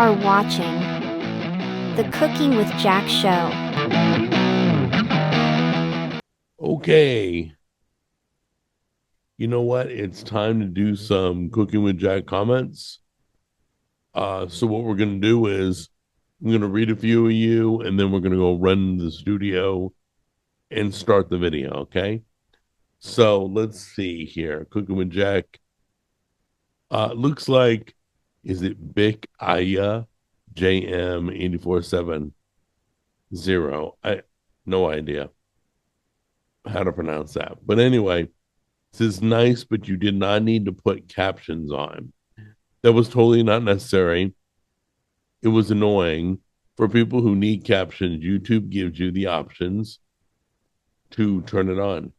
are watching the Cooking with Jack show. Okay. You know what? It's time to do some Cooking with Jack comments. So what we're going to do is I'm going to read a few of you, and then we're going to go run to the studio and start the video, okay? So let's see here. Cooking with Jack. Looks like, is it Bic Aya JM847? I no idea how to pronounce that. But anyway, this is nice, but you did not need to put captions on. That was totally not necessary. It was annoying. For people who need captions, YouTube gives you the options to turn it on.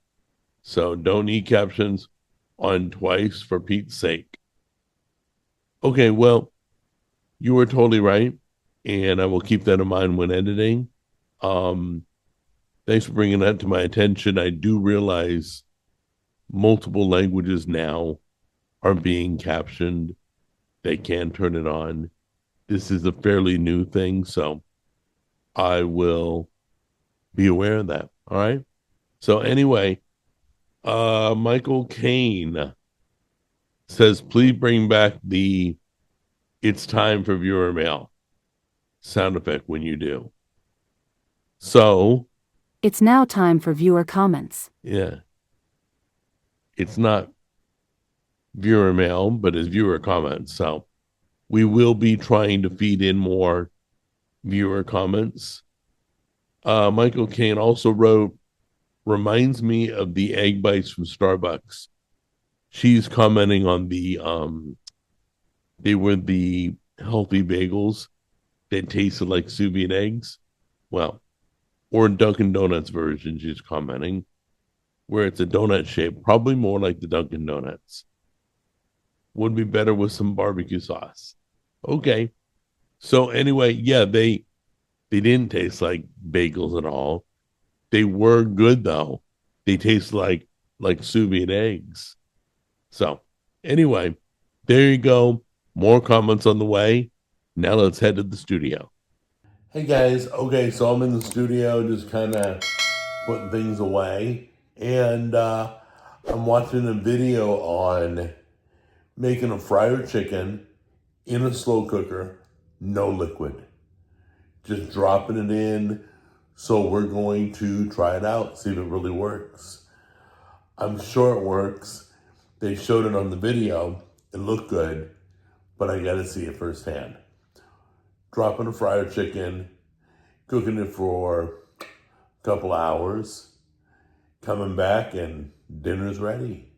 So don't need captions on twice for Pete's sake. Okay, well, you were totally right. And I will keep that in mind when editing. Um, Thanks for bringing that to my attention. I do realize multiple languages now are being captioned. They can turn it on. This is a fairly new thing, so I will be aware of that. All right. So anyway, Michael Kane says, please bring back the "it's time for viewer mail" sound effect when you do. So It's now time for viewer comments. yeah, it's not viewer mail, but it's viewer comments. So we will be trying to feed in more viewer comments. Michael Kane also wrote, reminds me of the egg bites from Starbucks. She's commenting on they were the healthy bagels that tasted like sous vide eggs. Well, or Dunkin' Donuts version, she's commenting, where it's a donut shape, probably more like the Dunkin' Donuts. Would be better with some barbecue sauce. Okay. So anyway, yeah, they didn't taste like bagels at all. They were good though. They taste like sous vide eggs. So anyway, there you go. More comments on the way. Now let's head to the studio. Hey guys, okay, so I'm in the studio just kind of putting things away. And I'm watching a video on making a fryer chicken in a slow cooker, no liquid. Just dropping it in. So we're going to try it out, see if it really works. I'm sure it works. They showed it on the video. It looked good, but I got to see it firsthand. Dropping a fryer chicken, cooking it for a couple hours, coming back, and dinner's ready.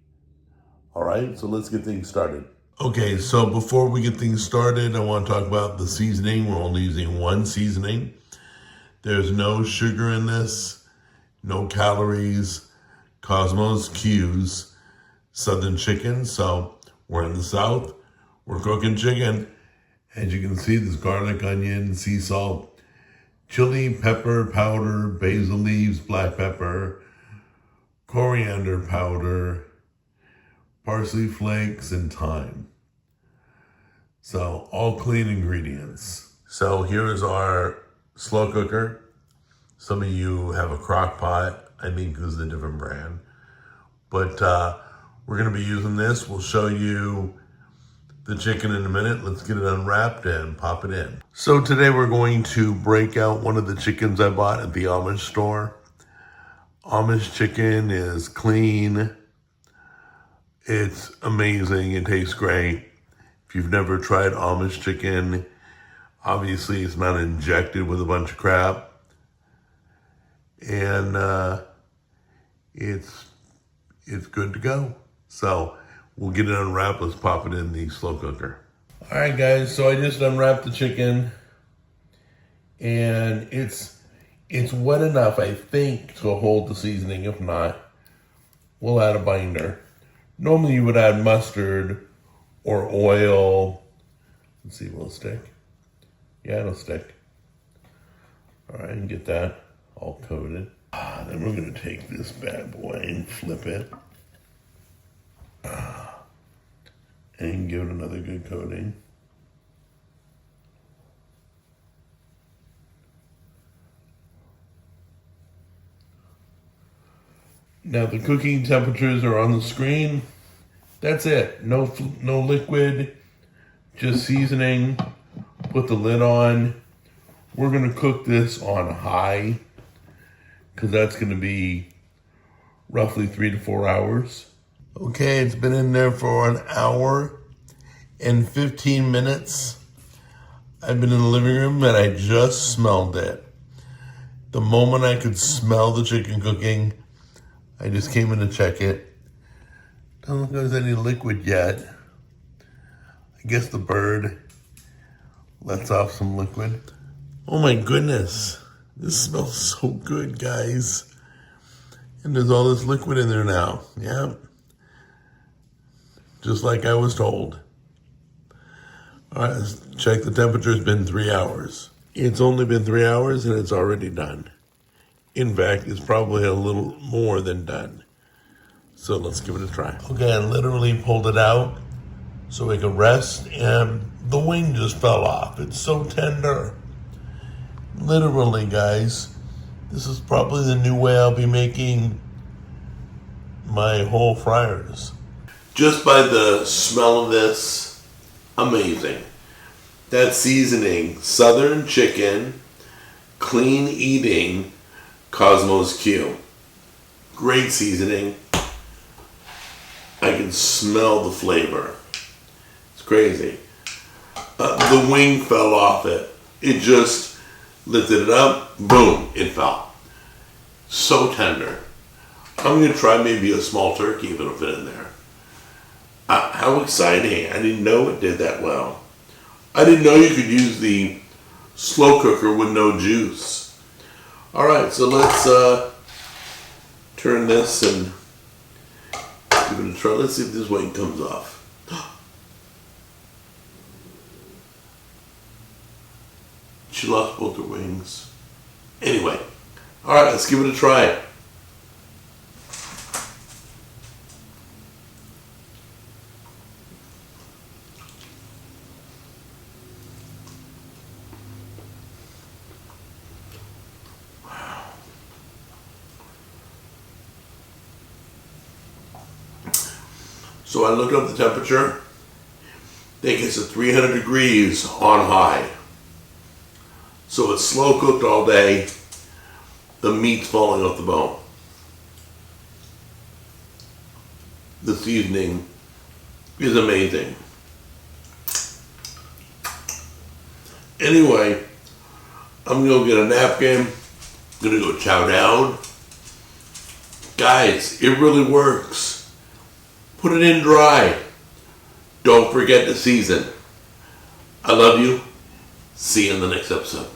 All right, so let's get things started. Okay, so before we get things started, I want to talk about the seasoning. We're only using one seasoning. There's no sugar in this, no calories. Cosmos Q's Southern chicken. So we're in the South. We're cooking chicken. As you can see, there's garlic, onion, sea salt, chili, pepper powder, basil leaves, black pepper, coriander powder, parsley flakes, and thyme. So all clean ingredients. So here is our slow cooker. Some of you have a Crockpot. I think this is a different brand. But we're going to be using this. We'll show you the chicken in a minute. Let's get it unwrapped and pop it in. So today we're going to break out one of the chickens I bought at the Amish store. Amish chicken is clean. It's amazing. It tastes great. If you've never tried Amish chicken, obviously it's not injected with a bunch of crap. And it's good to go. So we'll get it unwrapped. Let's pop it in the slow cooker. All right, guys. So I just unwrapped the chicken, and it's wet enough, I think, to hold the seasoning. If not, we'll add a binder. Normally, you would add mustard or oil. Let's see, will it stick? Yeah, it'll stick. All right, and get that all coated. Then we're gonna take this bad boy and flip it. And give it another good coating. Now the cooking temperatures are on the screen. That's it. No liquid, just seasoning. Put the lid on. We're gonna cook this on high because that's gonna be roughly 3 to 4 hours. Okay, it's been in there for an hour and 15 minutes. I've been in the living room and I just smelled it. The moment I could smell the chicken cooking, I just came in to check it. Don't look like there's any liquid yet. I guess the bird lets off some liquid. Oh my goodness. This smells so good, guys. And there's all this liquid in there now. Yeah. Just like I was told. All right, let's check the temperature. It's been 3 hours. It's only been 3 hours and it's already done. In fact, it's probably a little more than done. So let's give it a try. Okay, I literally pulled it out so we could rest, and the wing just fell off. It's so tender. Literally, guys, this is probably the new way I'll be making my whole fryers. Just by the smell of this, amazing. That seasoning, Southern chicken, clean eating, Cosmos Q. Great seasoning. I can smell the flavor. It's crazy. The wing fell off it. It just lifted it up, boom, it fell. So tender. I'm gonna try maybe a small turkey if it'll fit in there. How exciting. I didn't know it did that well. I didn't know you could use the slow cooker with no juice. All right, so let's turn this and give it a try. Let's see if this wing comes off. She lost both her wings. Anyway, all right, let's give it a try. So I looked up the temperature. They get to 300 degrees on high. So it's slow cooked all day. The meat's falling off the bone. The seasoning is amazing. Anyway, I'm gonna go get a napkin. I'm gonna go chow down. Guys, it really works. Put it in dry. Don't forget to season. I love you. See you in the next episode.